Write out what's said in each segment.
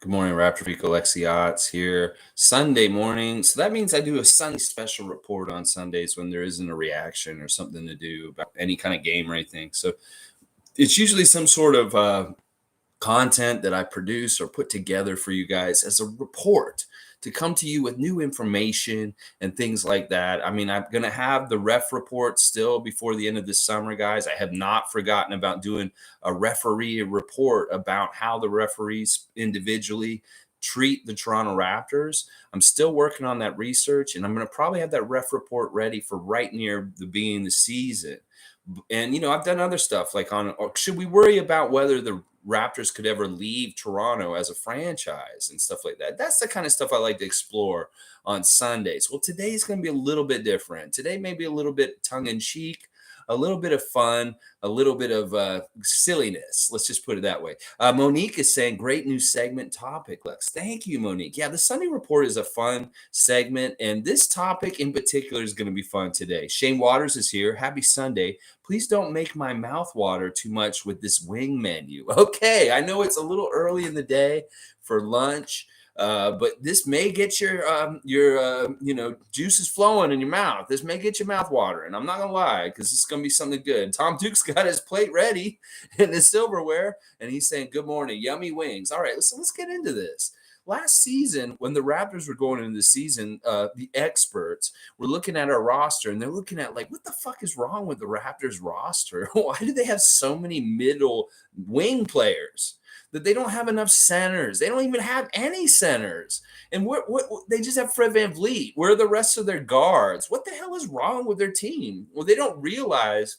Good morning, RaptorsFreak. Alexiot's here. Sunday morning. So that means I do a Sunday special report on Sundays when there isn't a reaction or something to do about any kind of game or anything. So it's usually some sort of content that I produce or put together for you guys as a report to come to you with new information and things like that. I mean, I'm going to have the ref report still before the end of this summer, guys. I have not forgotten about doing a referee report about how the referees individually treat the Toronto Raptors. I'm still working on that research, and I'm going to probably have that ref report ready for right near the beginning of the season. And I've done other stuff like should we worry about whether the Raptors could ever leave Toronto as a franchise and stuff like that. That's the kind of stuff I like to explore on Sundays. Well, today's going to be a little bit different. Today may be a little bit tongue in cheek, a little bit of fun, a little bit of silliness. Let's just put it that way. Monique is saying, great new segment topic, Lex. Thank you, Monique. Yeah, the Sunday Report is a fun segment, and this topic in particular is going to be fun today. Shane Waters is here. Happy Sunday. Please don't make my mouth water too much with this wing menu. Okay, I know it's a little early in the day for lunch. But this may get your juices flowing in your mouth. This may get your mouth watering. I'm not gonna lie, because this is gonna be something good. Tom Duke's got his plate ready and his silverware, and he's saying, "Good morning, yummy wings." All right, let's get into this. Last season, when the Raptors were going into the season, the experts were looking at our roster, and they're looking at like, what the fuck is wrong with the Raptors roster? Why do they have so many middle wing players? That they don't have enough centers. They don't even have any centers. And they just have Fred VanVleet. Where are the rest of their guards? What the hell is wrong with their team? Well, they don't realize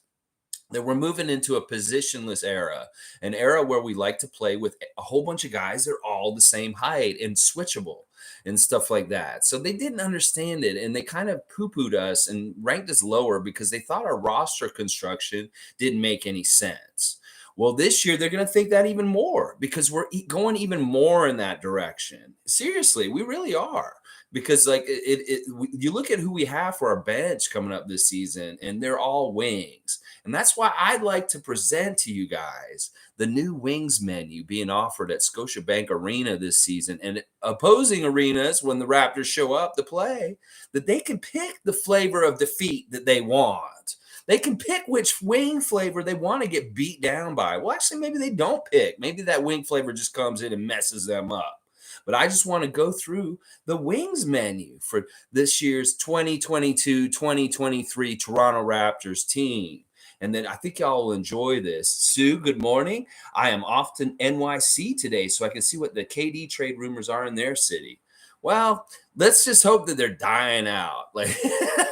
that we're moving into a positionless era, an era where we like to play with a whole bunch of guys that are all the same height and switchable and stuff like that. So they didn't understand it, and they kind of poo-pooed us and ranked us lower because they thought our roster construction didn't make any sense. Well, this year they're going to think that even more because we're going even more in that direction. Seriously, we really are. Because you look at who we have for our bench coming up this season, and they're all wings. And that's why I'd like to present to you guys the new wings menu being offered at Scotiabank Arena this season, and opposing arenas when the Raptors show up to play, that they can pick the flavor of defeat that they want. They can pick which wing flavor they want to get beat down by. Well, actually, maybe they don't pick. Maybe that wing flavor just comes in and messes them up. But I just want to go through the wings menu for this year's 2022-2023 Toronto Raptors team. And then I think y'all will enjoy this. Sue, good morning. I am off to NYC today so I can see what the KD trade rumors are in their city. Well, let's just hope that they're dying out. Like,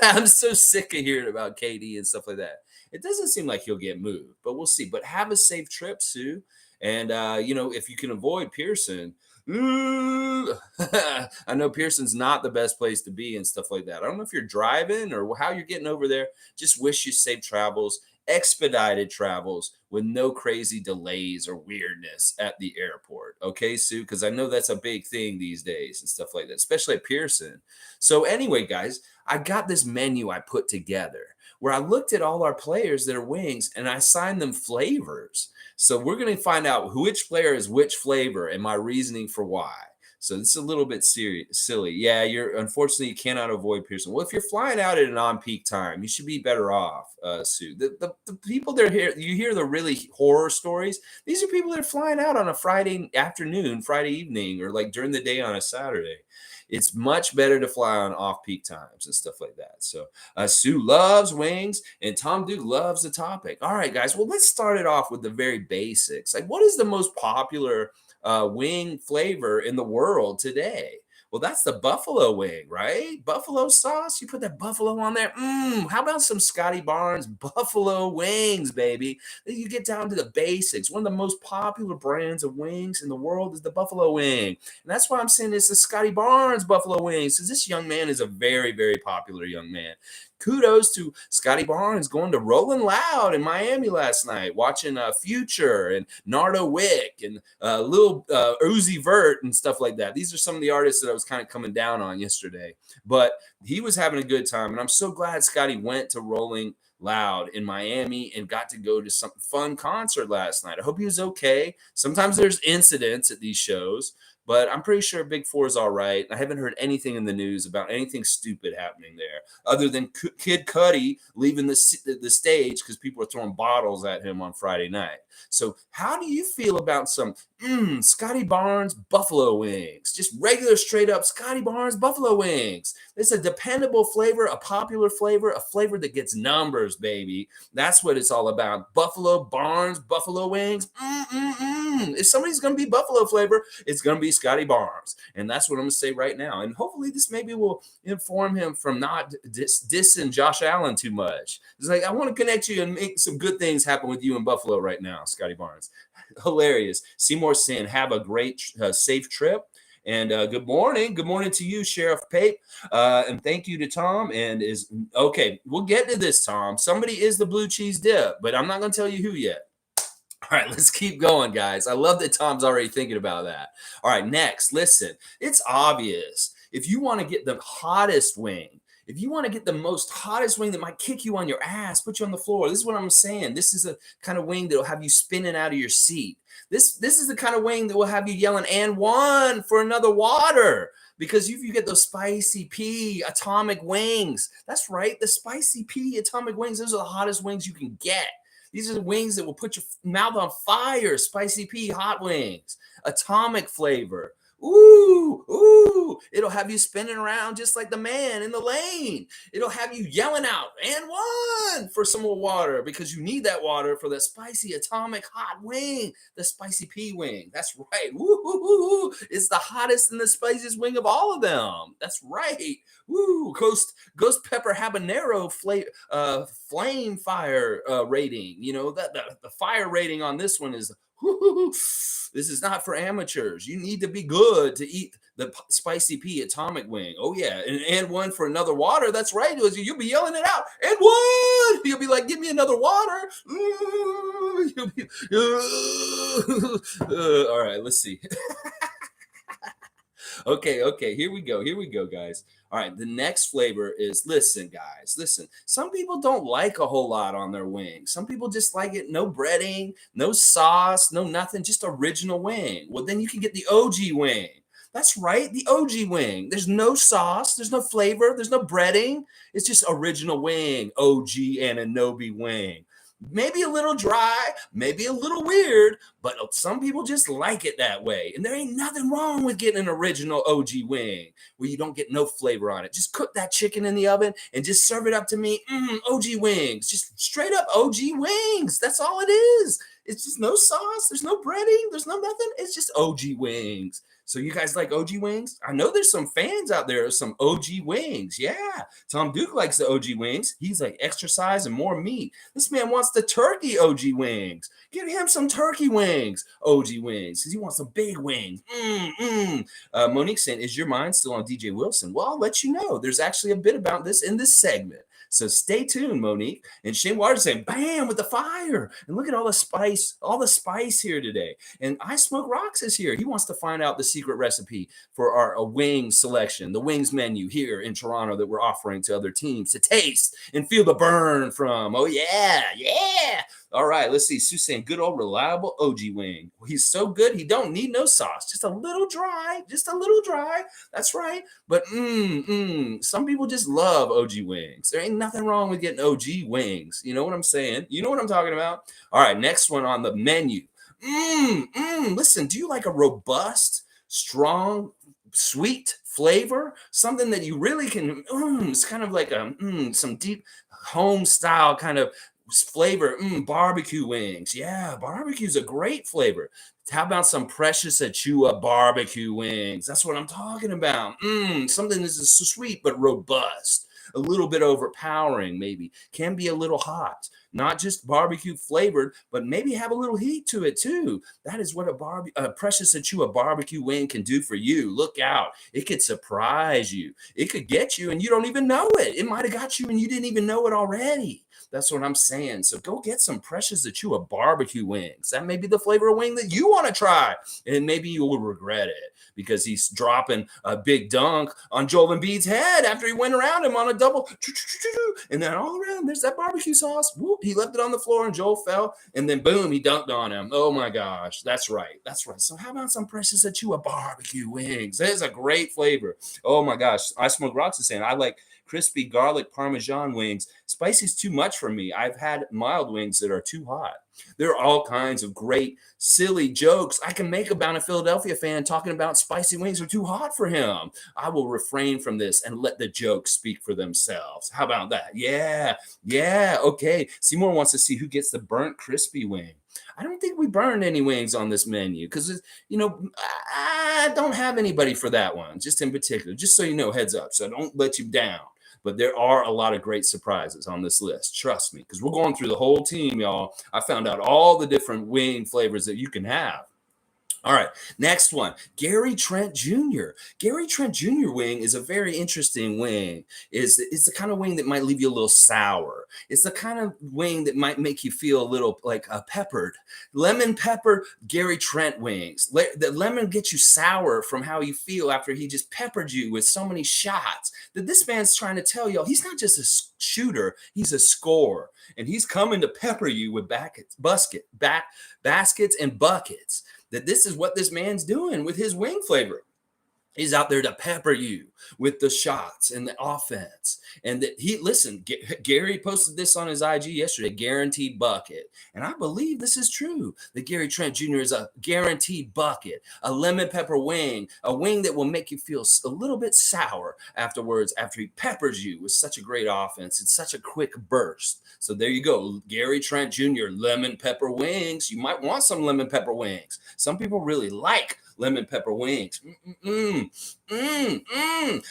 I'm so sick of hearing about KD and stuff like that. It doesn't seem like he'll get moved, but we'll see. But have a safe trip, Sue. And, if you can avoid Pearson, I know Pearson's not the best place to be and stuff like that. I don't know if you're driving or how you're getting over there. Just wish you safe travels, expedited travels with no crazy delays or weirdness at the airport. Okay, Sue? Because I know that's a big thing these days and stuff like that, especially at Pearson. So anyway, guys, I got this menu I put together where I looked at all our players that are wings and I assigned them flavors. So we're going to find out which player is which flavor and my reasoning for why. So this is a little bit silly. Yeah, unfortunately you cannot avoid Pearson. Well, if you're flying out at an on-peak time, you should be better off, Sue. The people that are here, you hear the really horror stories. These are people that are flying out on a Friday afternoon, Friday evening, or like during the day on a Saturday. It's much better to fly on off-peak times and stuff like that. So Sue loves wings, and Tom Duke loves the topic. All right, guys. Well, let's start it off with the very basics. Like, what is the most popular wing flavor in the world today? Well, that's the buffalo wing, right? Buffalo sauce. You put that buffalo on there. How about some Scotty Barnes buffalo wings, baby? Then you get down to the basics. One of the most popular brands of wings in the world is the buffalo wing. And that's why I'm saying it's the Scotty Barnes buffalo wings, because this young man is a very, very popular young man. Kudos to Scotty Barnes going to Rolling Loud in Miami last night, watching Future and Nardo Wick and Lil Uzi Vert and stuff like that. These are some of the artists that I was kind of coming down on yesterday. But he was having a good time, and I'm so glad Scotty went to Rolling Loud in Miami and got to go to some fun concert last night. I hope he was okay. Sometimes there's incidents at these shows, but I'm pretty sure Big Four is all right. I haven't heard anything in the news about anything stupid happening there, other than Kid Cudi leaving the stage because people are throwing bottles at him on Friday night. So how do you feel about some Scotty Barnes buffalo wings? Just regular, straight up Scotty Barnes buffalo wings. It's a dependable flavor, a popular flavor, a flavor that gets numbers, baby. That's what it's all about. Buffalo Barnes buffalo wings. If somebody's going to be buffalo flavor, it's going to be Scotty Barnes. And that's what I'm going to say right now. And hopefully this maybe will inform him from not dissing Josh Allen too much. It's like, I want to connect you and make some good things happen with you in Buffalo right now, Scotty Barnes. Hilarious. Seymour Sin, have a great, safe trip. And good morning. Good morning to you, Sheriff Pape. And thank you to Tom. And okay, we'll get to this, Tom. Somebody is the blue cheese dip, but I'm not going to tell you who yet. All right, let's keep going, guys. I love that Tom's already thinking about that. All right, next, listen. It's obvious. If you want to get the hottest wing, if you want to get the most hottest wing that might kick you on your ass, put you on the floor, this is what I'm saying. This is a kind of wing that will have you spinning out of your seat. This is the kind of wing that will have you yelling, "And one for another water." Because if you get those spicy P atomic wings, that's right, the spicy P atomic wings, those are the hottest wings you can get. These are the wings that will put your mouth on fire. Spicy P hot wings, atomic flavor. Ooh, ooh. It'll have you spinning around just like the man in the lane. It'll have you yelling out, "And one" for some more water, because you need that water for the spicy atomic hot wing, the spicy P wing. That's right. Woo. It's the hottest and the spiciest wing of all of them. That's right. Woo. Ghost pepper habanero flame fire rating. You know, the fire rating on this one is this is not for amateurs. You need to be good to eat the spicy P atomic wing. Oh yeah, and one for another water. That's right. You'll be yelling it out. And one. You'll be like, "Give me another water." You'll be, all right, let's see. Okay. Here we go, guys. All right, the next flavor is, listen, guys, listen. Some people don't like a whole lot on their wings. Some people just like it, no breading, no sauce, no nothing, just original wing. Well, then you can get the OG wing. That's right, the OG wing. There's no sauce, there's no flavor, there's no breading. It's just original wing, OG Ananobi wing. Maybe a little dry, maybe a little weird, but some people just like it that way. And there ain't nothing wrong with getting an original OG wing where you don't get no flavor on it. Just cook that chicken in the oven and just serve it up to me. OG wings, just straight up OG wings. That's all it is. It's just no sauce. There's no breading. There's no nothing. It's just OG wings. So you guys like OG wings? I know there's some fans out there of some OG wings. Yeah. Tom Duke likes the OG wings. He's like extra size and more meat. This man wants the turkey OG wings. Get him some turkey wings, OG wings, because he wants some big wings. Monique saying, "Is your mind still on DJ Wilson?" Well, I'll let you know. There's actually a bit about this in this segment. So stay tuned, Monique. And Shane Waters saying, "Bam," with the fire. And look at all the spice here today. And I Smoke Rocks is here. He wants to find out the secret recipe for our wing selection, the wings menu here in Toronto that we're offering to other teams to taste and feel the burn from. Oh, yeah. All right, let's see. Sue's saying, "Good old reliable OG wing. He's so good, he don't need no sauce. Just a little dry. That's right. But some people just love OG wings. There ain't nothing wrong with getting OG wings. You know what I'm saying? You know what I'm talking about? All right, next one on the menu. Listen, do you like a robust, strong, sweet flavor? Something that you really can, it's kind of like some deep home style kind of flavor. Barbecue wings. Yeah, barbecue's a great flavor. How about some Precious Achua barbecue wings? That's what I'm talking about. Something that's sweet but robust. A little bit overpowering, maybe. Can be a little hot. Not just barbecue flavored, but maybe have a little heat to it too. That is what a Precious Achua barbecue wing can do for you. Look out. It could surprise you. It could get you and you don't even know it. It might have got you and you didn't even know it already. That's what I'm saying. So go get some Precious Achua barbecue wings. That may be the flavor of wing that you want to try. And maybe you will regret it because he's dropping a big dunk on Joel Embiid's head after he went around him on a double. And then all around, there's that barbecue sauce. Whoop, he left it on the floor and Joel fell. And then boom, he dunked on him. Oh my gosh. That's right. That's right. So how about some Precious Achua barbecue wings? That is a great flavor. Oh my gosh. I Smoke Rocks is saying I like crispy garlic Parmesan wings. Spicy's too much for me. I've had mild wings that are too hot. There are all kinds of great, silly jokes I can make about a Philadelphia fan talking about spicy wings are too hot for him. I will refrain from this and let the jokes speak for themselves. How about that? Yeah, okay. Seymour wants to see who gets the burnt crispy wing. I don't think we burned any wings on this menu because, I don't have anybody for that one, just in particular, just so you know, heads up. So I don't let you down. But there are a lot of great surprises on this list. Trust me, because we're going through the whole team, y'all. I found out all the different wing flavors that you can have. All right, next one, Gary Trent Jr. Gary Trent Jr. wing is a very interesting wing. It's the kind of wing that might leave you a little sour. It's the kind of wing that might make you feel a little like peppered. Lemon pepper Gary Trent wings. The lemon gets you sour from how you feel after he just peppered you with so many shots. That this man's trying to tell y'all he's not just a shooter, he's a scorer. And he's coming to pepper you with baskets and buckets. That this is what this man's doing with his wing flavor. He's out there to pepper you with the shots and the offense. And that Gary posted this on his IG yesterday, guaranteed bucket. And I believe this is true, that Gary Trent Jr. is a guaranteed bucket, a lemon pepper wing, a wing that will make you feel a little bit sour afterwards after he peppers you with such a great offense. It's such a quick burst. So there you go, Gary Trent Jr., lemon pepper wings. You might want some lemon pepper wings. Some people really like lemon pepper wings.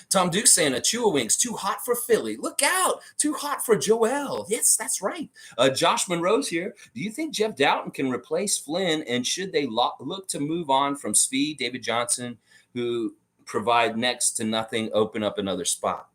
Tom Duke saying Achua wings too hot for Philly. Look out, too hot for Joel. Yes, that's right. Josh Monroe's here. Do you think Jeff Doughton can replace Flynn, and should they look to move on from Speed, David Johnson, who provide next to nothing, open up another spot?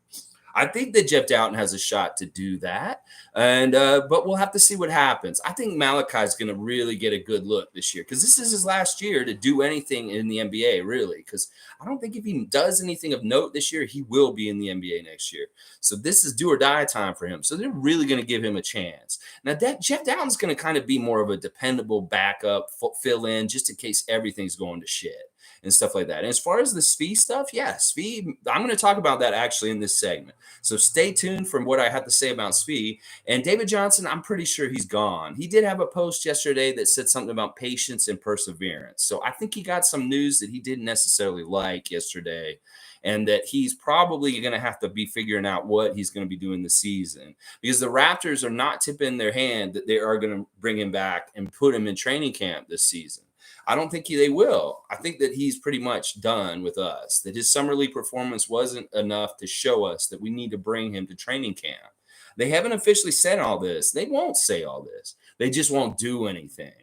I think that Jeff Doughton has a shot to do that, but we'll have to see what happens. I think Malachi's going to really get a good look this year because this is his last year to do anything in the NBA, really, because I don't think if he does anything of note this year, he will be in the NBA next year. So this is do or die time for him. So they're really going to give him a chance. Now, Jeff Doughton's going to kind of be more of a dependable backup, fill in just in case everything's going to shit and stuff like that. And as far as the Svi stuff, yeah, Svi, I'm going to talk about that actually in this segment. So stay tuned for what I have to say about Svi. And David Johnson, I'm pretty sure he's gone. He did have a post yesterday that said something about patience and perseverance. So I think he got some news that he didn't necessarily like yesterday, and that he's probably going to have to be figuring out what he's going to be doing this season, because the Raptors are not tipping their hand that they are going to bring him back and put him in training camp this season. I don't think they will. I think that he's pretty much done with us, that his summer league performance wasn't enough to show us that we need to bring him to training camp. They haven't officially said all this. They won't say all this. They just won't do anything.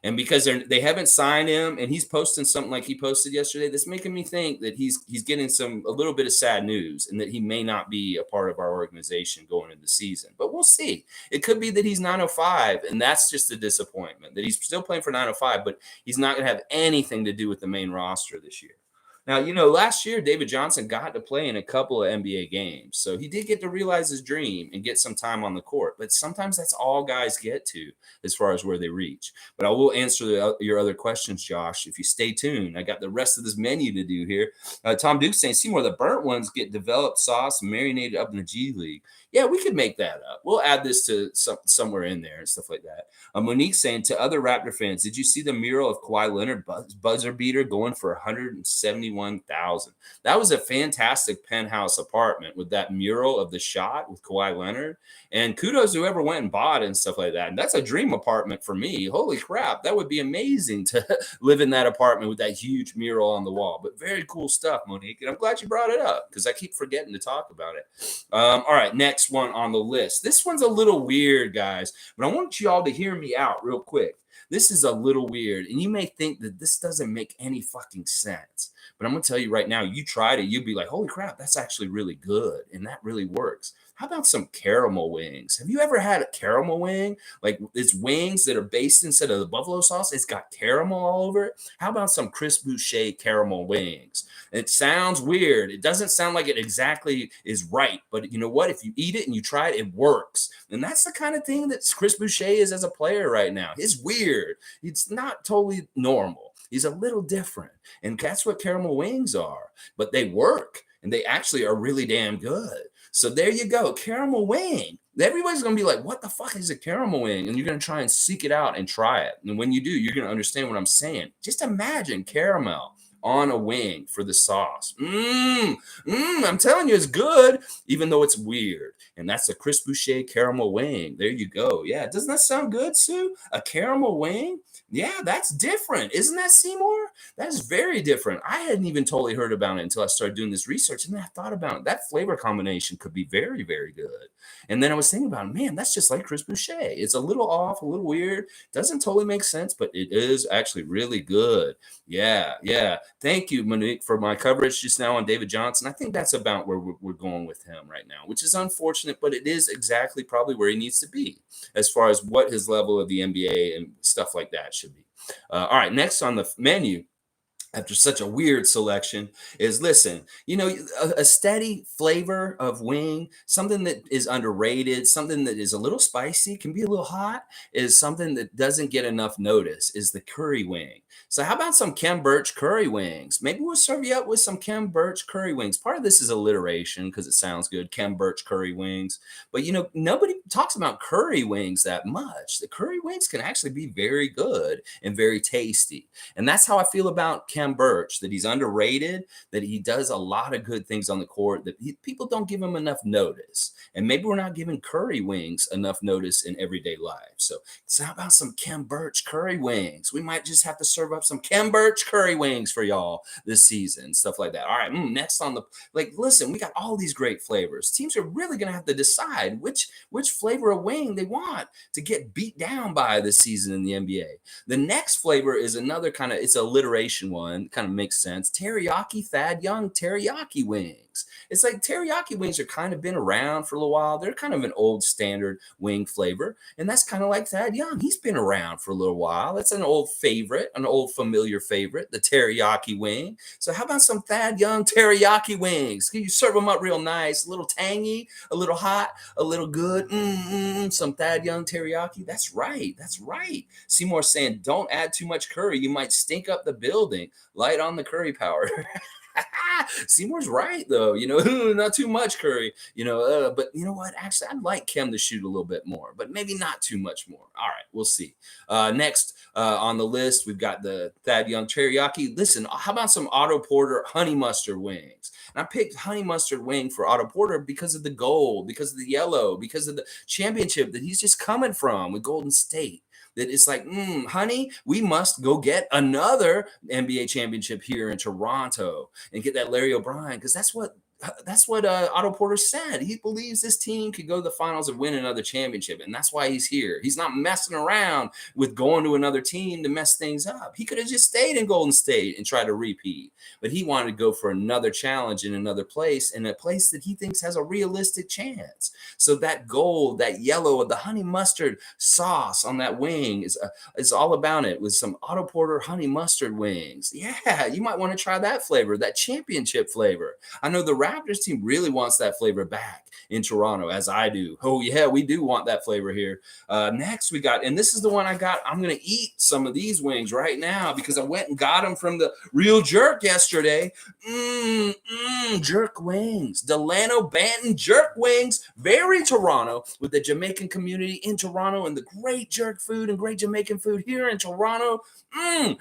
And because they haven't signed him, and he's posting something like he posted yesterday, that's making me think that he's getting a little bit of sad news, and that he may not be a part of our organization going into the season. But we'll see. It could be that he's 905, and that's just a disappointment, that he's still playing for 905, but he's not going to have anything to do with the main roster this year. Now, last year, David Johnson got to play in a couple of NBA games. So he did get to realize his dream and get some time on the court. But sometimes that's all guys get to as far as where they reach. But I will answer your other questions, Josh, if you stay tuned. I got the rest of this menu to do here. Tom Duke saying, Seymour, the burnt ones get developed sauce marinated up in the G League. Yeah, we could make that up. We'll add this to somewhere in there and stuff like that. Monique saying, to other Raptor fans, did you see the mural of Kawhi Leonard buzzer beater going for $171,000? That was a fantastic penthouse apartment with that mural of the shot with Kawhi Leonard. And kudos to whoever went and bought it and stuff like that. And that's a dream apartment for me. Holy crap, that would be amazing to live in that apartment with that huge mural on the wall. But very cool stuff, Monique. And I'm glad you brought it up because I keep forgetting to talk about it. All right, next one on the list. This one's a little weird, guys, but I want you all to hear me out real quick. This is a little weird, and you may think that this doesn't make any fucking sense, but I'm going to tell you right now, you tried it, you'd be like, holy crap, that's actually really good, and that really works. How about some caramel wings? Have you ever had a caramel wing? Like it's wings that are based instead of the buffalo sauce, it's got caramel all over it. How about some crisp boucher caramel wings? It sounds weird. It doesn't sound like it exactly is right, but you know what? If you eat it and you try it, it works. And that's the kind of thing that Chris Boucher is as a player right now. It's weird. It's not totally normal. He's a little different. And that's what caramel wings are. But they work, and they actually are really damn good. So there you go, caramel wing. Everybody's going to be like, what the fuck is a caramel wing? And you're going to try and seek it out and try it. And when you do, you're going to understand what I'm saying. Just imagine caramel on a wing for the sauce. I'm telling you, it's good, even though it's weird. And that's a Chris Boucher caramel wing. There you go. Yeah, doesn't that sound good, Sue? A caramel wing? Yeah, that's different. Isn't that, Seymour? That is very different. I hadn't even totally heard about it until I started doing this research. And then I thought about it. That flavor combination could be very, very good. And then I was thinking about, man, that's just like Chris Boucher. It's a little off, a little weird. Doesn't totally make sense, but it is actually really good. Yeah. Thank you, Monique, for my coverage just now on David Johnson. I think that's about where we're going with him right now, which is unfortunate, but it is exactly probably where he needs to be as far as what his level of the NBA and stuff like that should be. All right, next on the menu, after such a weird selection, is listen, a steady flavor of wing, something that is underrated, something that is a little spicy, can be a little hot, is something that doesn't get enough notice, is the curry wing. So how about some Ken Birch curry wings? Maybe we'll serve you up with some Ken Birch curry wings. Part of this is alliteration because it sounds good, Ken Birch curry wings. But, nobody talks about curry wings that much. The curry wings can actually be very good and very tasty. And that's how I feel about Ken Birch, that he's underrated, that he does a lot of good things on the court, that people don't give him enough notice. And maybe we're not giving curry wings enough notice in everyday life. So how about some Ken Birch curry wings? We might just have to serve up some Ken Birch curry wings for y'all this season, stuff like that. All right, next on the, listen, we got all these great flavors. Teams are really going to have to decide which flavor of wing they want to get beat down by this season in the NBA. The next flavor is another kind of, it's an alliteration one, kind of makes sense. Teriyaki Thad Young teriyaki wings. It's like teriyaki wings are kind of been around for a little while. They're kind of an old standard wing flavor. And that's kind of like Thad Young. He's been around for a little while. That's an old favorite, an old familiar favorite, the teriyaki wing. So how about some Thad Young teriyaki wings? Can you serve them up real nice, a little tangy, a little hot, a little good? Some Thad Young teriyaki. That's right. Seymour saying, don't add too much curry. You might stink up the building. Light on the curry powder. Seymour's right, though. Not too much curry. But you know what? Actually, I'd like Kem to shoot a little bit more, but maybe not too much more. All right, we'll see. Next on the list, we've got the Thad Young teriyaki. Listen, how about some Otto Porter honey mustard wings? And I picked honey mustard wing for Otto Porter because of the gold, because of the yellow, because of the championship that he's just coming from with Golden State. That it's like, honey, we must go get another NBA championship here in Toronto and get that Larry O'Brien, because that's what Otto Porter said. He believes this team could go to the finals and win another championship, and that's why he's here. He's not messing around with going to another team to mess things up. He could have just stayed in Golden State and tried to repeat, but he wanted to go for another challenge in another place, in a place that he thinks has a realistic chance. So that gold, that yellow of the honey mustard sauce on that wing is all about it, with some Otto Porter honey mustard wings. Yeah, you might want to try that flavor, that championship flavor. I know the Raptors team really wants that flavor back in Toronto, as I do. Oh, yeah, we do want that flavor here. Next, we got, and this is the one I got. I'm going to eat some of these wings right now because I went and got them from the Real Jerk yesterday. Jerk wings. Delano Banton jerk wings. Very Toronto, with the Jamaican community in Toronto and the great jerk food and great Jamaican food here in Toronto. Delano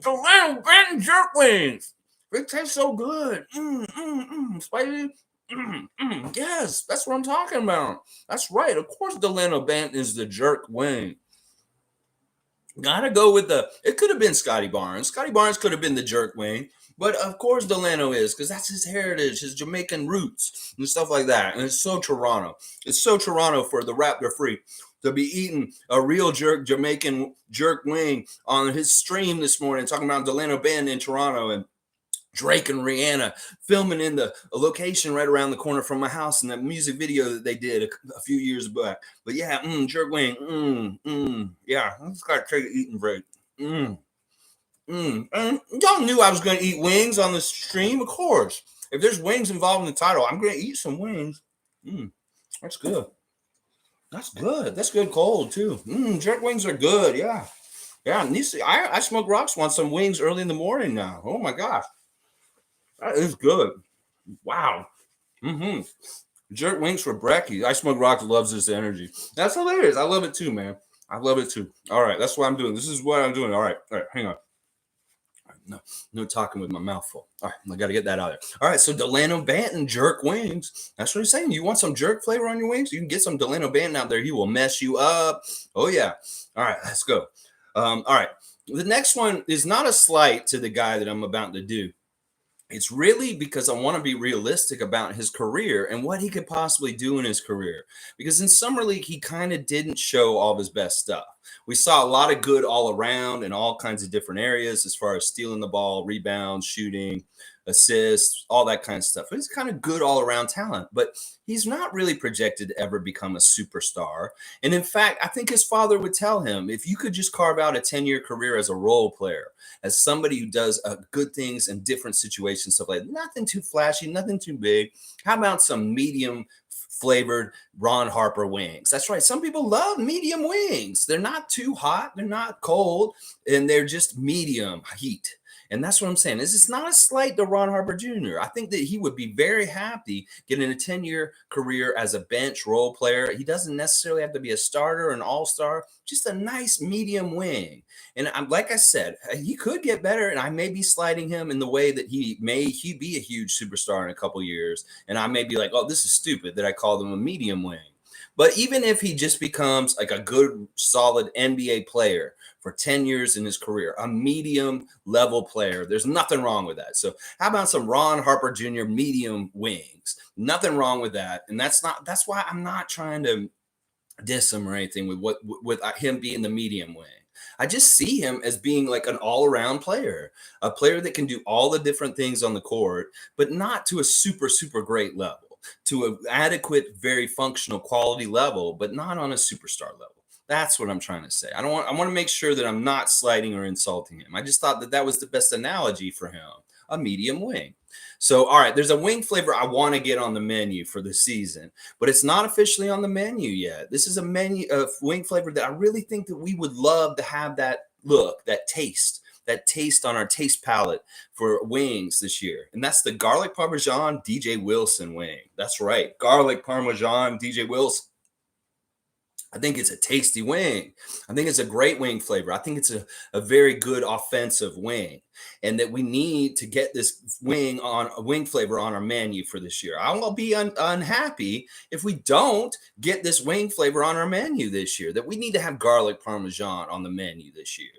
Banton jerk wings. It tastes so good. Spicy. Yes, that's what I'm talking about. That's right. Of course, Delano Banton is the jerk wing. Gotta go with it could have been Scotty Barnes. Scotty Barnes could have been the jerk wing. But of course Delano is, because that's his heritage, his Jamaican roots and stuff like that. And it's so Toronto. It's so Toronto for the Raptor Freak to be eating a real Jamaican jerk wing on his stream this morning, talking about Delano Banton in Toronto. And Drake and Rihanna filming in a location right around the corner from my house in that music video that they did a few years back. But yeah, jerk wing, yeah, let's got to take an eating break. And y'all knew I was going to eat wings on the stream, of course. If there's wings involved in the title, I'm going to eat some wings. That's good. That's good. That's good cold too. Jerk wings are good. Yeah. Yeah. I Smoke Rocks want some wings early in the morning now. Oh my gosh. That is good. Wow. Jerk wings for brekkie. I Smoke Rocks loves this energy. That's hilarious. I love it too, man. I love it too. All right. That's what I'm doing. This is what I'm doing. All right. Hang on. No talking with my mouth full. All right, I got to get that out there. All right, so Delano Banton jerk wings. That's what he's saying. You want some jerk flavor on your wings? You can get some Delano Banton out there. He will mess you up. Oh yeah. All right, let's go. All right, the next one is not a slight to the guy that I'm about to do. It's really because I want to be realistic about his career and what he could possibly do in his career. Because in Summer League, he kind of didn't show all of his best stuff. We saw a lot of good all around in all kinds of different areas as far as stealing the ball, rebounds, shooting, assists, all that kind of stuff. He's kind of good all around talent, but he's not really projected to ever become a superstar. And in fact, I think his father would tell him, if you could just carve out a 10-year career as a role player, as somebody who does good things in different situations, stuff like that, nothing too flashy, nothing too big. How about some medium flavored Ron Harper wings? That's right. Some people love medium wings. They're not too hot, they're not cold, and they're just medium heat. And that's what I'm saying. This is not a slight to Ron Harper Jr. I think that he would be very happy getting a 10-year career as a bench role player. He doesn't necessarily have to be a starter or an all-star, just a nice medium wing. And like I said, he could get better, and I may be sliding him in the way that he be a huge superstar in a couple years. And I may be like, oh, this is stupid that I called him a medium wing. But even if he just becomes like a good, solid NBA player for 10 years in his career, a medium level player, there's nothing wrong with that. So how about some Ron Harper Jr. medium wings? Nothing wrong with that. And that's why I'm not trying to diss him or anything with him being the medium wing. I just see him as being like an all-around player, a player that can do all the different things on the court, but not to a super, super great level. To an adequate, very functional quality level, but not on a superstar level. That's what I'm trying to say. I want to make sure that I'm not slighting or insulting him. I just thought that was the best analogy for him, a medium wing. So, all right, there's a wing flavor I want to get on the menu for the season, but it's not officially on the menu yet. This is a wing flavor that I really think that we would love to have that look, that taste on our taste palette for wings this year. And that's the garlic Parmesan DJ Wilson wing. That's right. Garlic Parmesan DJ Wilson. I think it's a tasty wing. I think it's a great wing flavor. I think it's a very good offensive wing, and that we need to get this wing flavor on our menu for this year. I will be unhappy if we don't get this wing flavor on our menu this year, that we need to have garlic Parmesan on the menu this year.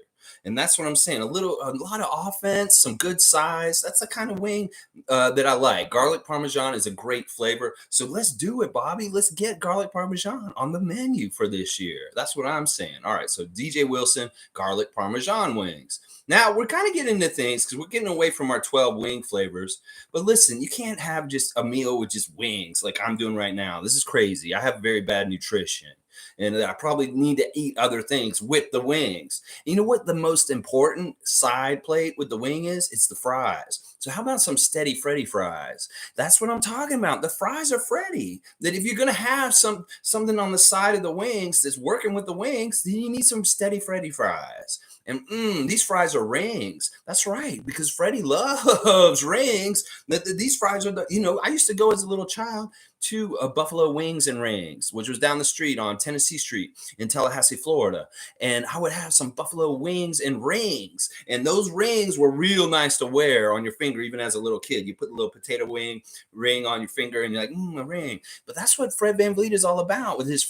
And that's what I'm saying. A lot of offense, some good size. That's the kind of wing that I like. Garlic Parmesan is a great flavor. So let's do it, Bobby. Let's get garlic Parmesan on the menu for this year. That's what I'm saying. All right. So DJ Wilson, garlic Parmesan wings. Now we're kind of getting into things because we're getting away from our 12 wing flavors. But listen, you can't have just a meal with just wings like I'm doing right now. This is crazy. I have very bad nutrition. And I probably need to eat other things with the wings. You know what the most important side plate with the wing is? It's the fries. So how about some Steady Freddy fries? That's what I'm talking about. The fries are Freddy. That if you're going to have something on the side of the wings that's working with the wings, then you need some Steady Freddy fries. And these fries are rings. That's right, because Freddie loves rings. These fries are I used to go as a little child to Buffalo Wings and Rings, which was down the street on Tennessee Street in Tallahassee, Florida. And I would have some Buffalo Wings and Rings. And those rings were real nice to wear on your finger, even as a little kid. You put a little potato wing ring on your finger and you're like, a ring. But that's what Fred VanVleet is all about with his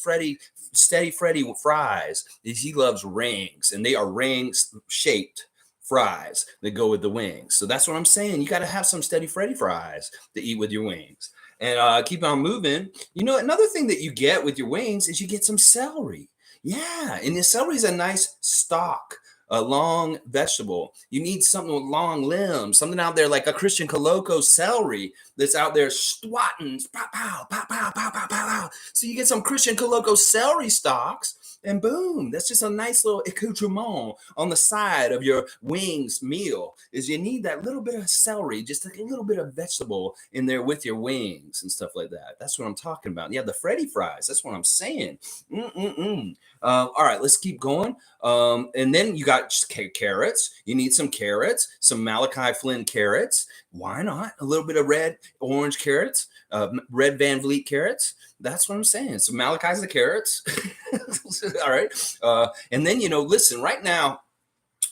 Steady Freddy fries. He loves rings, and they are rings shaped fries that go with the wings. So that's what I'm saying. You got to have some Steady Freddy fries to eat with your wings. And keep on moving. Another thing that you get with your wings is you get some celery. Yeah, and the celery is a nice stalk a long vegetable. You need something with long limbs, something out there like a Christian Coloco celery that's out there swatting, pow, pow, pow, pow, pow, pow, pow. So you get some Christian Coloco celery stalks, and boom, that's just a nice little accoutrement on the side of your wings meal. Is you need that little bit of celery, just like a little bit of vegetable in there with your wings and stuff like that. That's what I'm talking about. Yeah, the Freddy fries. That's what I'm saying. All right, let's keep going. And then you got carrots. You need some carrots, some Malachi Flynn carrots. Why not? A little bit of red, orange carrots, red Van Vliet carrots. That's what I'm saying. So Malachi's the carrots. All right. And then, listen, right now,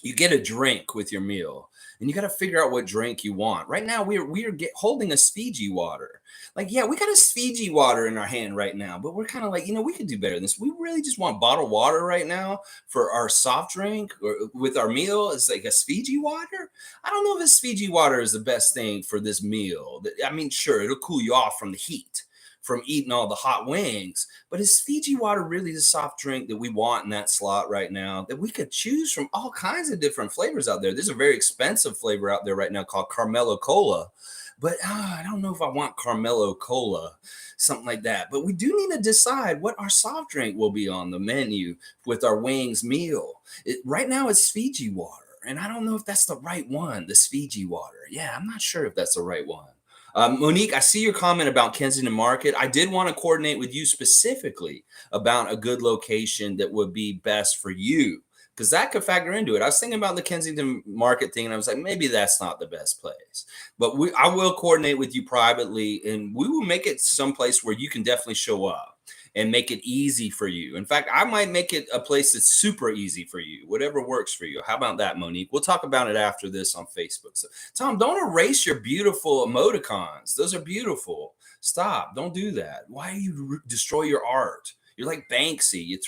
you get a drink with your meal, and you got to figure out what drink you want. Right now, we're holding a Fiji water. Like, yeah, we got a Fiji water in our hand right now, but we're kind of like, we could do better than this. We really just want bottled water right now for our soft drink or with our meal. It's like a Fiji water. I don't know if this Fiji water is the best thing for this meal. I mean, sure, it'll cool you off from the heat, from eating all the hot wings. But is Fiji water really the soft drink that we want in that slot right now? That we could choose from all kinds of different flavors out there. There's a very expensive flavor out there right now called Carmelo Cola. But I don't know if I want Carmelo Cola, something like that. But we do need to decide what our soft drink will be on the menu with our wings meal. Right now it's Fiji water. And I don't know if that's the right one, this Fiji water. Yeah, I'm not sure if that's the right one. Monique, I see your comment about Kensington Market. I did want to coordinate with you specifically about a good location that would be best for you, because that could factor into it. I was thinking about the Kensington Market thing, and I was like, maybe that's not the best place. But I will coordinate with you privately, and we will make it someplace where you can definitely show up and make it easy for you. In fact, I might make it a place that's super easy for you, whatever works for you. How about that, Monique? We'll talk about it after this on Facebook. So, Tom, don't erase your beautiful emoticons. Those are beautiful. Stop. Don't do that. Why do you destroy your art? You're like Banksy. You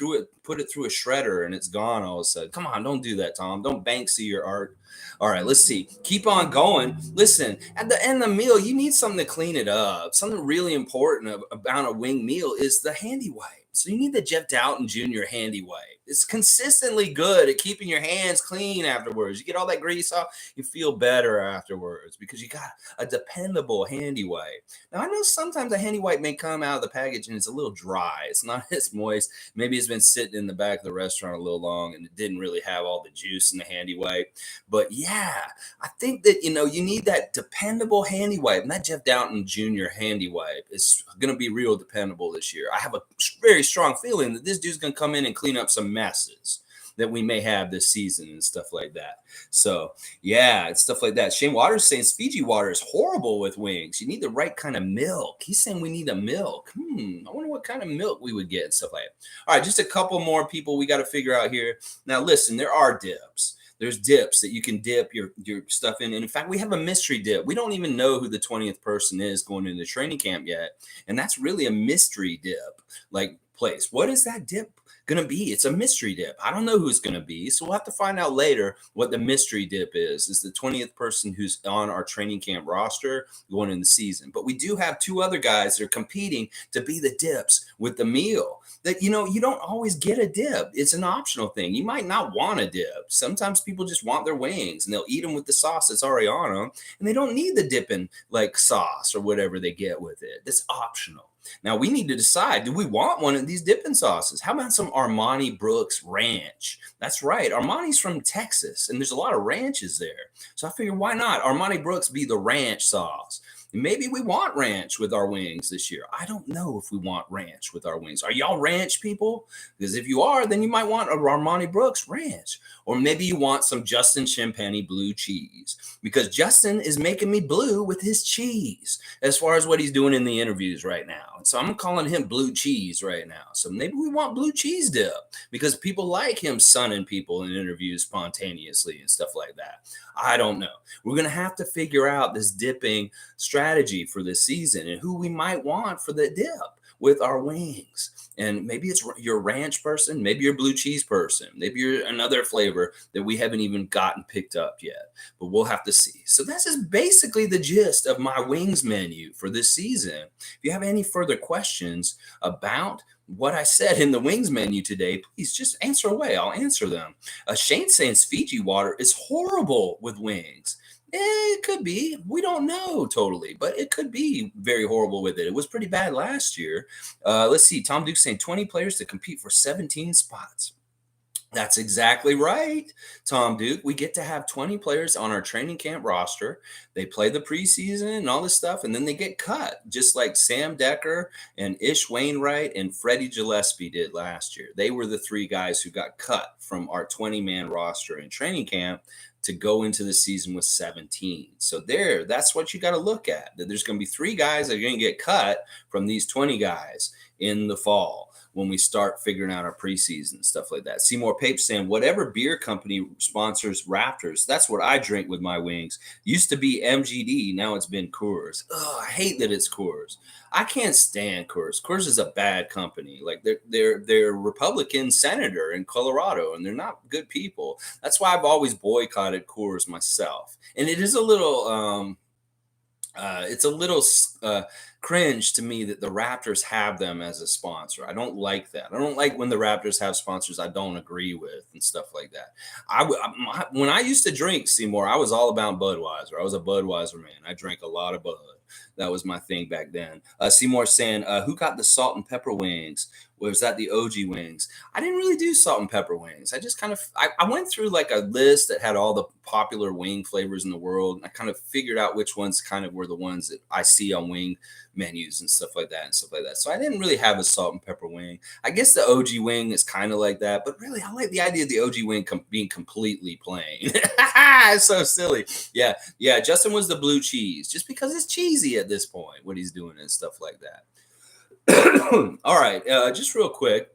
put it through a shredder, and it's gone all of a sudden. Come on, don't do that, Tom. Don't Banksy your art. All right, let's see. Keep on going. Listen, at the end of the meal, you need something to clean it up. Something really important about a wing meal is the handy wipe. So you need the Jeff Doughton Jr. handy wipe. It's consistently good at keeping your hands clean afterwards. You get all that grease off, you feel better afterwards because you got a dependable handy wipe. Now, I know sometimes a handy wipe may come out of the package and it's a little dry. It's not as moist. Maybe it's been sitting in the back of the restaurant a little long and it didn't really have all the juice in the handy wipe. But yeah, I think that, you need that dependable handy wipe. And that Jeff Doughton Jr. handy wipe is going to be real dependable this year. I have a very strong feeling that this dude's going to come in and clean up some messes that we may have this season and stuff like that. So yeah, it's stuff like that. Shane Waters saying Fiji water is horrible with wings. You need the right kind of milk. He's saying we need a milk. I wonder what kind of milk we would get and stuff like that. All right, just a couple more people we got to figure out here. Now listen, there are dips. There's dips that you can dip your stuff in. And in fact, we have a mystery dip. We don't even know who the 20th person is going into training camp yet. And that's really a mystery dip like place. What is that dip going to be? It's a mystery dip. I don't know who it's going to be. So we'll have to find out later what the mystery dip is the 20th person who's on our training camp roster going in the season. But we do have two other guys that are competing to be the dips with the meal. That, you don't always get a dip. It's an optional thing. You might not want a dip. Sometimes people just want their wings and they'll eat them with the sauce that's already on them. And they don't need the dipping like sauce or whatever they get with it. That's optional. Now we need to decide, do we want one of these dipping sauces? How about some Armani Brooks ranch? That's right. Armani's from Texas and there's a lot of ranches there. So I figured, why not Armani Brooks be the ranch sauce? Maybe we want ranch with our wings this year. I don't know if we want ranch with our wings. Are y'all ranch people? Because if you are, then you might want a Armani Brooks ranch. Or maybe you want some Justin Champagne blue cheese. Because Justin is making me blue with his cheese as far as what he's doing in the interviews right now. And so I'm calling him blue cheese right now. So maybe we want blue cheese dip because people like him sunning people in interviews spontaneously and stuff like that. I don't know. We're going to have to figure out this dipping strategy for this season and who we might want for the dip with our wings. And maybe it's your ranch person, maybe you're blue cheese person, maybe you're another flavor that we haven't even gotten picked up yet, but we'll have to see. So this is basically the gist of my wings menu for this season. If you have any further questions about what I said in the wings menu today, please just answer away. I'll answer them. Shane saying Fiji water is horrible with wings. It could be. We don't know totally, but it could be very horrible with it. It was pretty bad last year. Let's see. Tom Duke saying 20 players to compete for 17 spots. That's exactly right, Tom Duke. We get to have 20 players on our training camp roster. They play the preseason and all this stuff, and then they get cut, just like Sam Decker and Ish Wainwright and Freddie Gillespie did last year. They were the three guys who got cut from our 20-man roster in training camp to go into the season with 17. So that's what you got to look at. That there's going to be three guys that are going to get cut from these 20 guys in the fall when we start figuring out our preseason stuff like that. Seymour Pape saying, whatever beer company sponsors Raptors, that's what I drink with my wings. Used to be MGD, now it's been Coors. Oh, I hate that it's Coors. I can't stand Coors. Coors is a bad company. Like they're a Republican senator in Colorado, and they're not good people. That's why I've always boycotted Coors myself. And it is a little cringe to me that the Raptors have them as a sponsor. I don't like that. I don't like when the Raptors have sponsors I don't agree with and stuff like that. When I used to drink, Seymour, I was all about Budweiser. I was a Budweiser man. I drank a lot of Bud. That was my thing back then. Seymour saying, who got the salt and pepper wings? Was that the OG wings? I didn't really do salt and pepper wings. I just kind of, I went through like a list that had all the popular wing flavors in the world. And I kind of figured out which ones kind of were the ones that I see on wing menus and stuff like that. So I didn't really have a salt and pepper wing. I guess the OG wing is kind of like that, but really I like the idea of the OG wing being completely plain. It's so silly. Yeah. Justin was the blue cheese just because it's cheesy at this point, what he's doing and stuff like that. All right. Just real quick.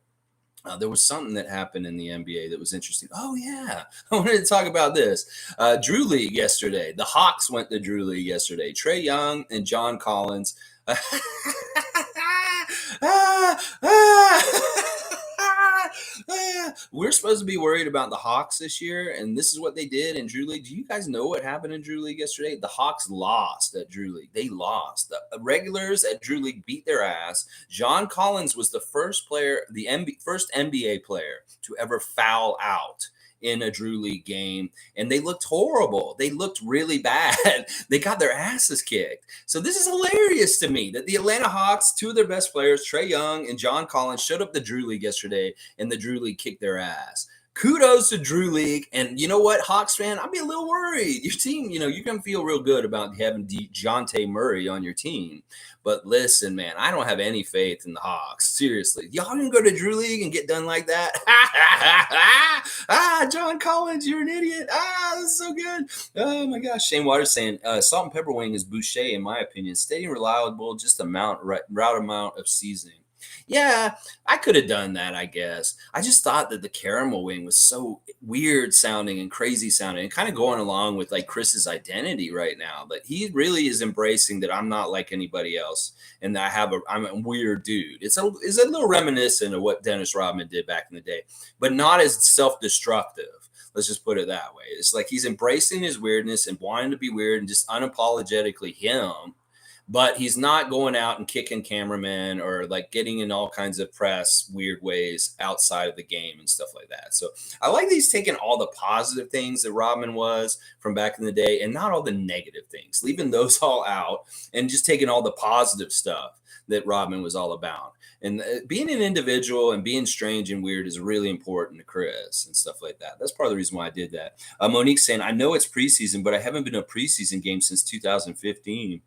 There was something that happened in the NBA that was interesting. Oh, yeah. I wanted to talk about this. Drew League yesterday. The Hawks went to Drew League yesterday. Trae Young and John Collins. We're supposed to be worried about the Hawks this year, and this is what they did in Drew League. Do you guys know what happened in Drew League yesterday? The Hawks lost at Drew League. They lost. The regulars at Drew League beat their ass. John Collins was the first player, first NBA player to ever foul out in a Drew League game, and they looked horrible. They looked really bad. They got their asses kicked. So this is hilarious to me that the Atlanta Hawks, two of their best players, Trae Young and John Collins, showed up the Drew League yesterday, and the Drew League kicked their ass. Kudos to Drew League. And you know what, Hawks fan, I'd be a little worried. Your team, you're going to feel real good about having DeJounte Murray on your team. But listen, man, I don't have any faith in the Hawks. Seriously. Y'all didn't go to Drew League and get done like that? John Collins, you're an idiot. That's so good. Oh, my gosh. Shane Waters saying, salt and pepper wing is Boucher, in my opinion. Steady and reliable, just right amount of seasoning. Yeah, I could have done that, I guess. I just thought that the caramel wing was so weird sounding and crazy sounding and kind of going along with like Chris's identity right now. But he really is embracing that I'm not like anybody else and that I'm a weird dude. It's a little reminiscent of what Dennis Rodman did back in the day, but not as self-destructive. Let's just put it that way. It's like he's embracing his weirdness and wanting to be weird and just unapologetically him. But he's not going out and kicking cameramen or like getting in all kinds of press weird ways outside of the game and stuff like that. So I like that he's taking all the positive things that Rodman was from back in the day and not all the negative things, leaving those all out and just taking all the positive stuff that Rodman was all about. And being an individual and being strange and weird is really important to Chris and stuff like that. That's part of the reason why I did that. Monique saying, I know it's preseason, but I haven't been to a preseason game since 2015.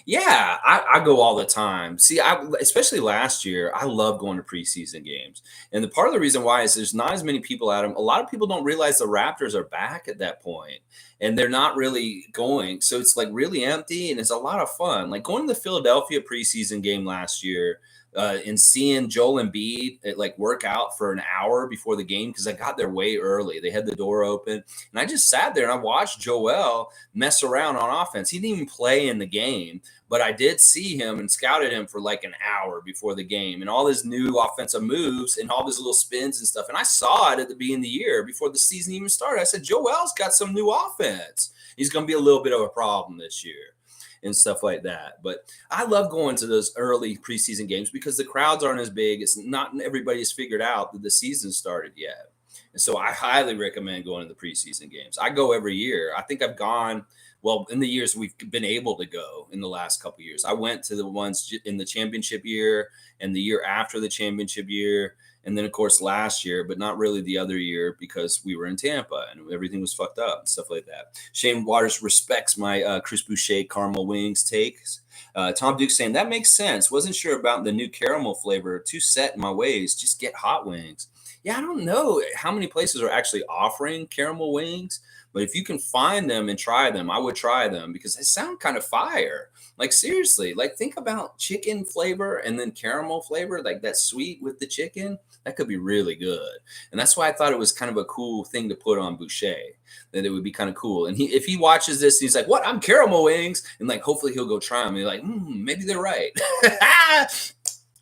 Yeah, I go all the time. See, especially last year, I love going to preseason games. And the part of the reason why is there's not as many people at them. A lot of people don't realize the Raptors are back at that point, and they're not really going. So it's like really empty, and it's a lot of fun. Like going to the Philadelphia preseason game last year, and seeing Joel Embiid work out for an hour before the game because I got there way early. They had the door open, and I just sat there and I watched Joel mess around on offense. He didn't even play in the game, but I did see him and scouted him for like an hour before the game and all his new offensive moves and all his little spins and stuff. And I saw it at the beginning of the year before the season even started. I said, Joel's got some new offense. He's going to be a little bit of a problem this year and stuff like that. But I love going to those early preseason games because the crowds aren't as big. It's not everybody's figured out that the season started yet. And so I highly recommend going to the preseason games. I go every year. I think I've gone, well, in the years we've been able to go in the last couple of years. I went to the ones in the championship year and the year after the championship year. And then, of course, last year, but not really the other year because we were in Tampa and everything was fucked up and stuff like that. Shane Waters respects my Chris Boucher caramel wings takes. Tom Duke saying, that makes sense. Wasn't sure about the new caramel flavor. Too set in my ways. Just get hot wings. Yeah, I don't know how many places are actually offering caramel wings, but if you can find them and try them, I would try them because they sound kind of fire. Like, seriously, like, think about chicken flavor and then caramel flavor, like that sweet with the chicken. That could be really good. And that's why I thought it was kind of a cool thing to put on Boucher, that it would be kind of cool. And if he watches this, he's like, what? I'm caramel wings. And like, hopefully he'll go try them. And he's like, maybe they're right.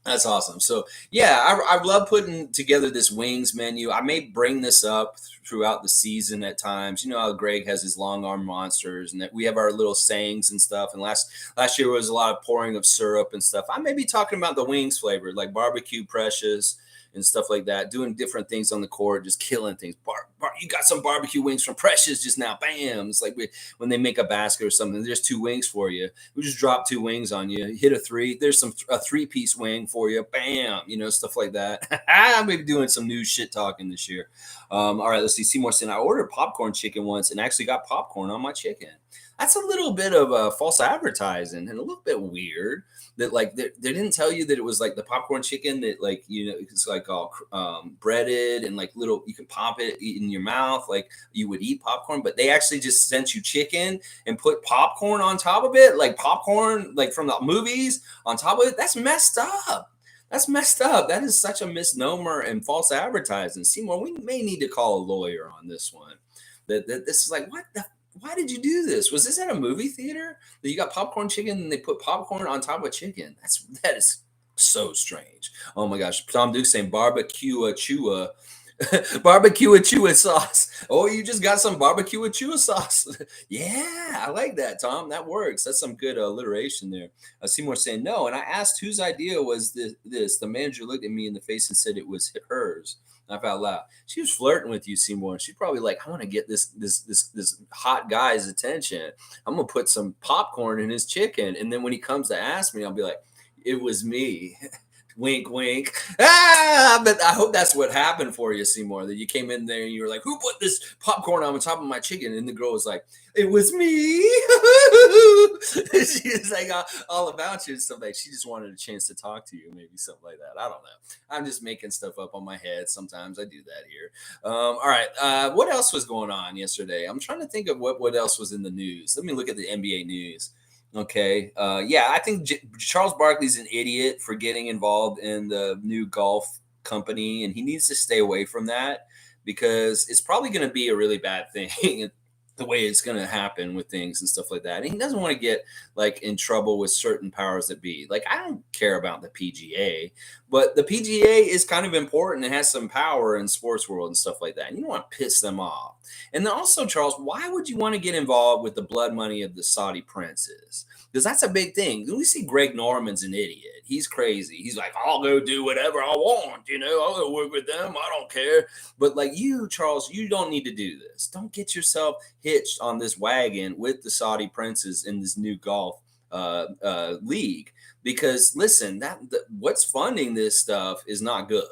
That's awesome. So yeah, I love putting together this wings menu. I may bring this up throughout the season at times. You know how Greg has his long arm monsters, and that we have our little sayings and stuff. And last year was a lot of pouring of syrup and stuff. I may be talking about the wings flavor, like barbecue precious and stuff like that, doing different things on the court, just killing things. You got some barbecue wings from Precious just now. Bam. It's like when they make a basket or something, there's 2 wings for you. We just drop 2 wings on you. Hit a 3. There's a 3-piece wing for you. Bam. You know, stuff like that. I'm maybe doing some new shit talking this year. All right, let's see. Seymour saying, I ordered popcorn chicken once and actually got popcorn on my chicken. That's a little bit of false advertising and a little bit weird that like they didn't tell you that it was like the popcorn chicken that like, you know, it's like all breaded and like little, you can pop it in your mouth like you would eat popcorn, but they actually just sent you chicken and put popcorn on top of it, like popcorn like from the movies on top of it. That's messed up. That's messed up. That is such a misnomer and false advertising. Seymour, we may need to call a lawyer on this one. That this is like, what the. Why did you do this? Was this at a movie theater that you got popcorn chicken and they put popcorn on top of chicken? That is so strange. Oh my gosh. Tom Duke saying barbecue chua. Barbecue chua sauce. Oh, you just got some barbecue chua sauce. Yeah, I like that, Tom. That works. That's some good alliteration there. Seymour saying no. And I asked whose idea was this. The manager looked at me in the face and said it was hers. Laugh out loud. She was flirting with you, Seymour. She's probably like, I want to get this hot guy's attention. I'm gonna put some popcorn in his chicken, and then when he comes to ask me, I'll be like, it was me. Wink, wink. But I hope that's what happened for you, Seymour, that you came in there and you were like, who put this popcorn on top of my chicken? And the girl was like, it was me. She was like all about you and stuff. Like she just wanted a chance to talk to you, maybe something like that. I don't know. I'm just making stuff up on my head. Sometimes I do that here. All right. What else was going on yesterday? I'm trying to think of what else was in the news. Let me look at the NBA news. Okay. Yeah, I think Charles Barkley's an idiot for getting involved in the new golf company, and he needs to stay away from that because it's probably going to be a really bad thing. The way it's going to happen with things and stuff like that. And he doesn't want to get like in trouble with certain powers that be. Like, I don't care about the PGA, but the PGA is kind of important and has some power in sports world and stuff like that. And you don't want to piss them off. And then also, Charles, why would you want to get involved with the blood money of the Saudi princes? Because that's a big thing. We see Greg Norman's an idiot. He's crazy. He's like, I'll go do whatever I want. You know, I'll go work with them. I don't care. But like you, Charles, you don't need to do this. Don't get yourself hitched on this wagon with the Saudi princes in this new golf league. Because listen, what's funding this stuff is not good.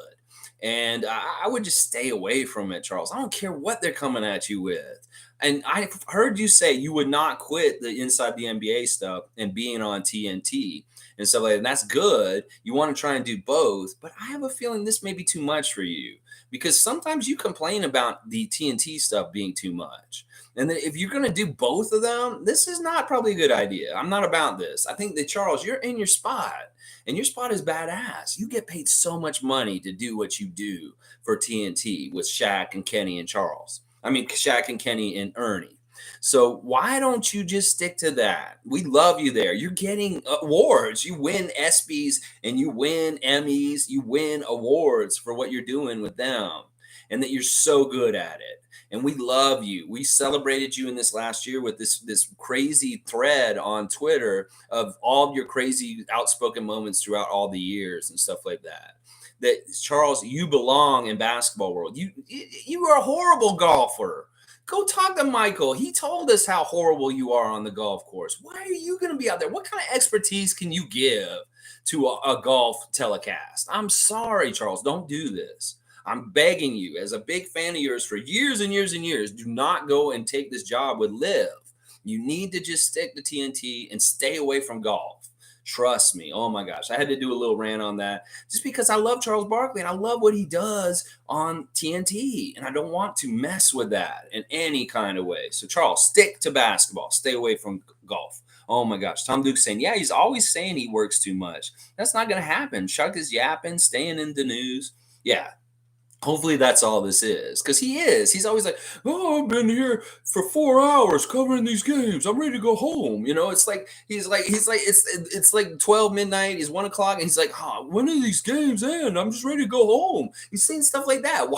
And I would just stay away from it, Charles. I don't care what they're coming at you with. And I've heard you say you would not quit the Inside the NBA stuff and being on TNT and stuff like that. And that's good. You want to try and do both. But I have a feeling this may be too much for you because sometimes you complain about the TNT stuff being too much. And then if you're going to do both of them, this is not probably a good idea. I'm not about this. I think that, Charles, you're in your spot. And your spot is badass. You get paid so much money to do what you do for TNT with Shaq and Kenny and Charles. I mean, Shaq and Kenny and Ernie. So why don't you just stick to that? We love you there. You're getting awards. You win ESPYs and you win Emmys. You win awards for what you're doing with them. and that you're so good at it. And we love you. We celebrated you in this last year with this crazy thread on Twitter of all of your crazy outspoken moments throughout all the years and stuff like that. That Charles, you belong in basketball world. You are a horrible golfer. Go talk to Michael. He told us how horrible you are on the golf course. Why are you going to be out there? What kind of expertise can you give to a golf telecast? I'm sorry, Charles. Don't do this. I'm begging you, as a big fan of yours for years and years and years, do not go and take this job with Liv. You need to just stick to TNT and stay away from golf. Trust me. Oh my gosh. I had to do a little rant on that just because I love Charles Barkley and I love what he does on TNT. And I don't want to mess with that in any kind of way. So, Charles, stick to basketball. Stay away from golf. Oh my gosh. Tom Duke's saying, yeah, he's always saying he works too much. That's not going to happen. Chuck is yapping, staying in the news. Yeah. Hopefully that's all this is, because he is. He's always like, "Oh, I've been here for 4 hours covering these games. I'm ready to go home." It's like he's like it's like 12 midnight. It's 1 o'clock, and he's like, "Oh, when do these games end? I'm just ready to go home." He's saying stuff like that.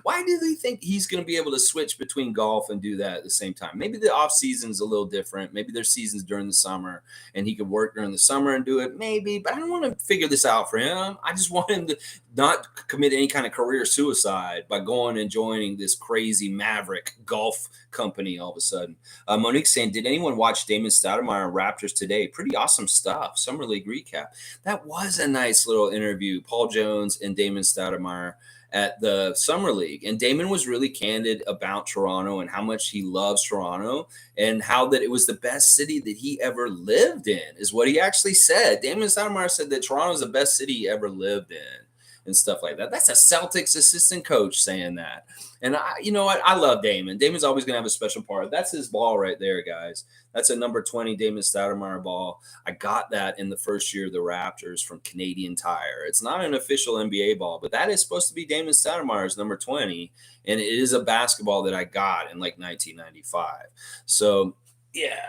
Why do they think he's going to be able to switch between golf and do that at the same time? Maybe the off season's a little different. Maybe there's seasons during the summer, and he could work during the summer and do it. Maybe, but I don't want to figure this out for him. I just want him to not commit any kind of career suicide by going and joining this crazy maverick golf company all of a sudden. Monique's saying, did anyone watch Damion Stoudemire on Raptors today? Pretty awesome stuff. Summer League recap. That was a nice little interview. Paul Jones and Damion Stoudemire at the Summer League. And Damon was really candid about Toronto and how much he loves Toronto and how that it was the best city that he ever lived in, is what he actually said. Damion Stoudemire said that Toronto is the best city he ever lived in and stuff like that. That's a Celtics assistant coach saying that. And you know what? I love Damon. Damon's always going to have a special part. That's his ball right there, guys. That's a number 20 Damion Stoudemire ball. I got that in the first year of the Raptors from Canadian Tire. It's not an official NBA ball, but that is supposed to be Damion Stoudemire's number 20. And it is a basketball that I got in like 1995. So, yeah,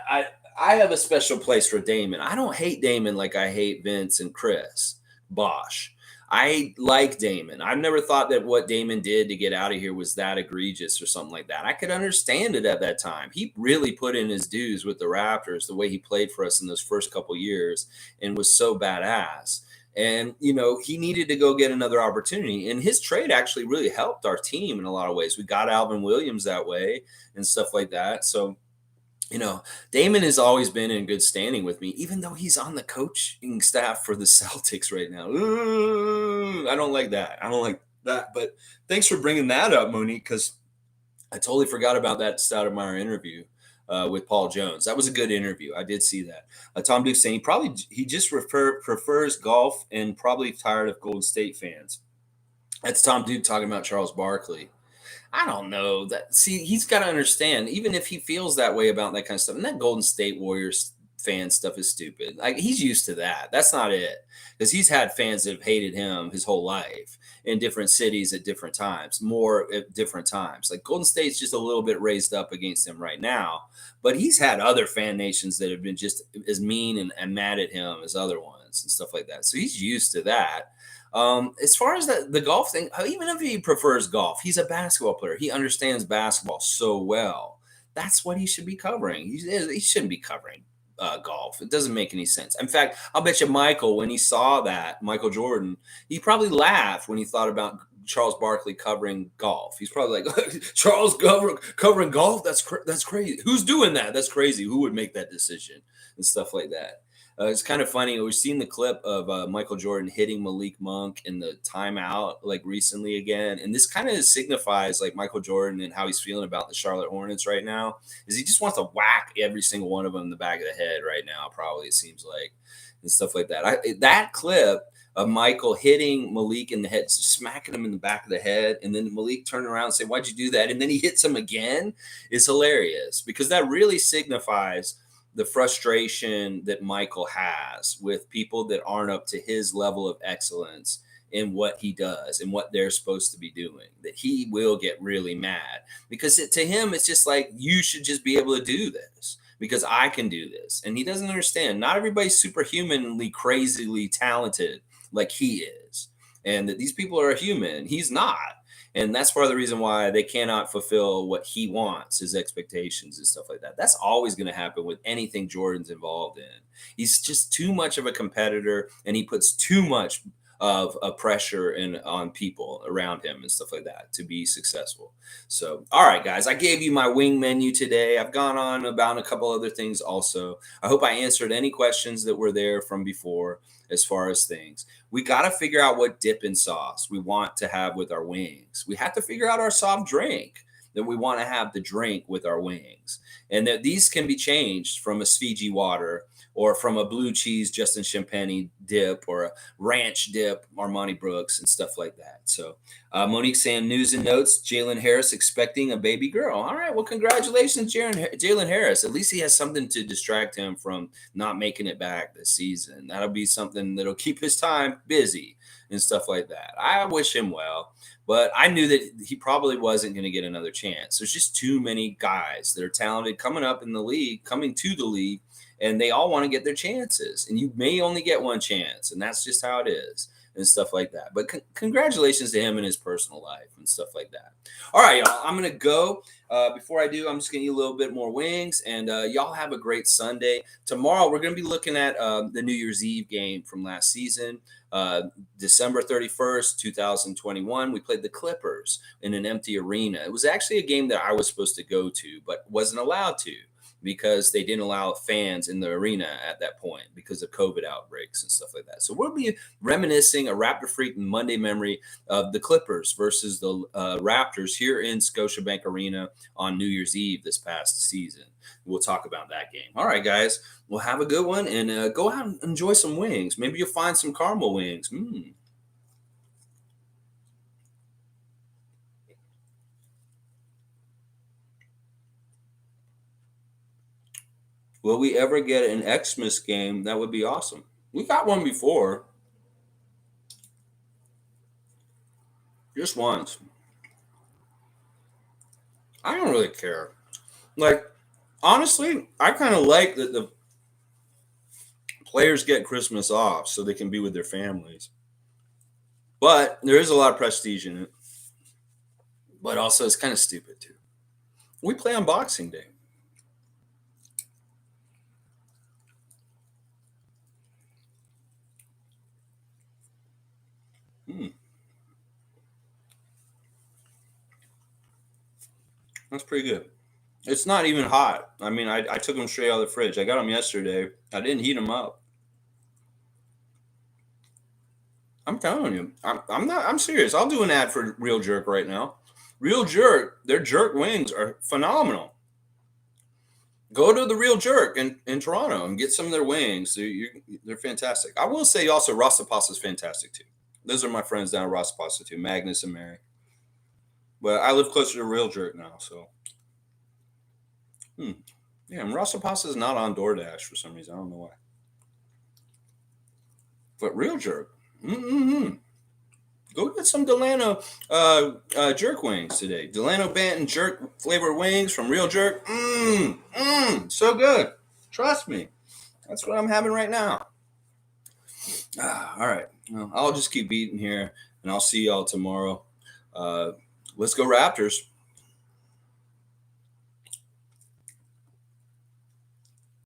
I have a special place for Damon. I don't hate Damon like I hate Vince and Chris Bosh. I like Damon. I've never thought that what Damon did to get out of here was that egregious or something like that. I could understand it at that time. He really put in his dues with the Raptors, the way he played for us in those first couple years, and was so badass. And, he needed to go get another opportunity. And his trade actually really helped our team in a lot of ways. We got Alvin Williams that way and stuff like that. So, Damon has always been in good standing with me, even though he's on the coaching staff for the Celtics right now. Ooh, I don't like that. But thanks for bringing that up, Monique, because I totally forgot about that Stoudemire interview with Paul Jones. That was a good interview. I did see that. Tom Duke saying he just prefers golf and probably tired of Golden State fans. That's Tom Duke talking about Charles Barkley. I don't know that. See, he's got to understand, even if he feels that way about that kind of stuff, and that Golden State Warriors fan stuff is stupid. Like, he's used to that. That's not it. Because he's had fans that have hated him his whole life in different cities at different times, more at different times. Like, Golden State's just a little bit raised up against him right now, but he's had other fan nations that have been just as mean and mad at him as other ones and stuff like that. So he's used to that. As far as the golf thing, even if he prefers golf, he's a basketball player. He understands basketball so well. That's what he should be covering. He shouldn't be covering golf. It doesn't make any sense. In fact, I'll bet you Michael, when he saw that, Michael Jordan, he probably laughed when he thought about Charles Barkley covering golf. He's probably like, Charles covering golf? That's crazy. Who's doing that? That's crazy. Who would make that decision and stuff like that? It's kind of funny. We've seen the clip of Michael Jordan hitting Malik Monk in the timeout like recently again. And this kind of signifies like Michael Jordan and how he's feeling about the Charlotte Hornets right now, is he just wants to whack every single one of them in the back of the head right now, probably, it seems like, and stuff like that. That clip of Michael hitting Malik in the head, smacking him in the back of the head, and then Malik turning around and say, "Why'd you do that?" And then he hits him again, is hilarious, because that really signifies the frustration that Michael has with people that aren't up to his level of excellence in what he does and what they're supposed to be doing, that he will get really mad, because to him, it's just like, you should just be able to do this because I can do this. And he doesn't understand. Not everybody's superhumanly, crazily talented like he is. And that these people are human. He's not. And that's part of the reason why they cannot fulfill what he wants, his expectations and stuff like that. That's always going to happen with anything Jordan's involved in. He's just too much of a competitor, and he puts too much of a pressure on people around him and stuff like that to be successful. So, all right, guys, I gave you my wing menu today. I've gone on about a couple other things also. I hope I answered any questions that were there from before as far as things. We got to figure out what dip and sauce we want to have with our wings. We have to figure out our soft drink that we want to have the drink with our wings. And that these can be changed from a Fiji water or from a blue cheese Justin Champagne dip or a ranch dip Armani Brooks and stuff like that. So Monique saying news and notes, Jalen Harris expecting a baby girl. All right, well, congratulations, Jalen Harris. At least he has something to distract him from not making it back this season. That'll be something that'll keep his time busy and stuff like that. I wish him well, but I knew that he probably wasn't going to get another chance. There's just too many guys that are talented coming up in the league, coming to the league, and they all want to get their chances. And you may only get one chance, and that's just how it is and stuff like that. But congratulations to him in his personal life and stuff like that. All right, y'all, I'm going to go. Before I do, I'm just going to eat a little bit more wings, and y'all have a great Sunday. Tomorrow, we're going to be looking at the New Year's Eve game from last season. December 31st, 2021, we played the Clippers in an empty arena. It was actually a game that I was supposed to go to, but wasn't allowed to because they didn't allow fans in the arena at that point because of COVID outbreaks and stuff like that. So we'll be reminiscing a Raptor Freak Monday memory of the Clippers versus the Raptors here in Scotiabank Arena on New Year's Eve this past season. We'll talk about that game. All right, guys. Well, have a good one, and go out and enjoy some wings. Maybe you'll find some caramel wings. Will we ever get an Xmas game? That would be awesome. We got one before. Just once. I don't really care. Like, honestly, I kind of like that the players get Christmas off so they can be with their families. But there is a lot of prestige in it. But also, it's kind of stupid, too. We play on Boxing Day. That's pretty good. It's not even hot. I mean, I took them straight out of the fridge. I got them yesterday. I didn't heat them up. I'm telling you, I'm serious. I'll do an ad for Real Jerk right now. Real Jerk, their jerk wings are phenomenal. Go to the Real Jerk in Toronto and get some of their wings. They're fantastic. I will say also Rasta Pasta is fantastic too. Those are my friends down at Rasta Pasta too, Magnus and Mary. But I live closer to Real Jerk now, so. Yeah, and Rasta Pasta is not on DoorDash for some reason. I don't know why. But Real Jerk. Go get some Delano jerk wings today. Delano Banton jerk flavored wings from Real Jerk. So good. Trust me. That's what I'm having right now. All right. Well, I'll just keep eating here, and I'll see y'all tomorrow. Let's go Raptors.